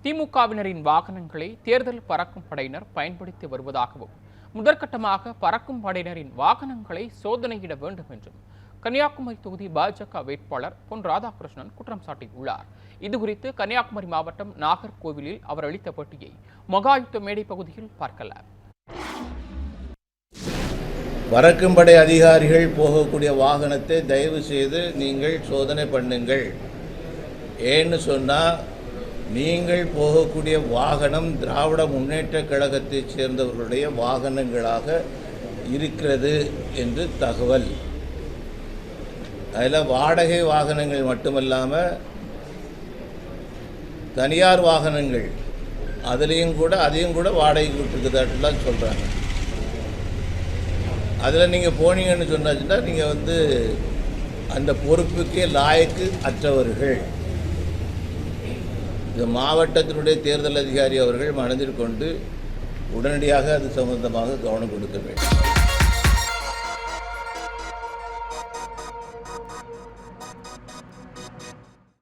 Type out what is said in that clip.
திமுகவினரின் வாகனங்களை தேர்தல் பறக்கும் படையினர் பயன்படுத்தி வருவதாகவும் முதற்கட்டமாக பறக்கும் படையினரின் வாகனங்களை சோதனையிட வேண்டும் என்றும் கன்னியாகுமரி தொகுதி பாஜக வேட்பாளர் பொன் ராதாகிருஷ்ணன் குற்றம் சாட்டியுள்ளார். இதுகுறித்து கன்னியாகுமரி மாவட்டம் நாகர்கோவிலில் அவர் அளித்த பேட்டியை மகாயுத்த மேடை பகுதியில் பார்க்கலாம். பறக்கும் படை அதிகாரிகள் போகக்கூடிய வாகனத்தை தயவு செய்து நீங்கள் சோதனை பண்ணுங்கள். ஏன்னு சொன்னால், நீங்கள் போகக்கூடிய வாகனம் திராவிட முன்னேற்ற கழகத்தைச் சேர்ந்தவர்களுடைய வாகனங்களாக இருக்கிறது என்று தகவல். அதில் வாடகை வாகனங்கள் மட்டுமல்லாமல் தனியார் வாகனங்கள் அதையும் கூட வாடகைக்கு விட்டுருக்குதாட்டுலாம் சொல்கிறாங்க. அதில் நீங்கள் போனீங்கன்னு சொன்னாச்சுன்னா நீங்கள் அந்த பொறுப்புக்கே லாயக்கு அற்றவர்கள். இந்த மாவட்டத்தினுடைய தேர்தல் அதிகாரி அவர்கள் மனதில் கொண்டு உடனடியாக அது சம்பந்தமாக கவனம் கொடுக்க வேண்டும்.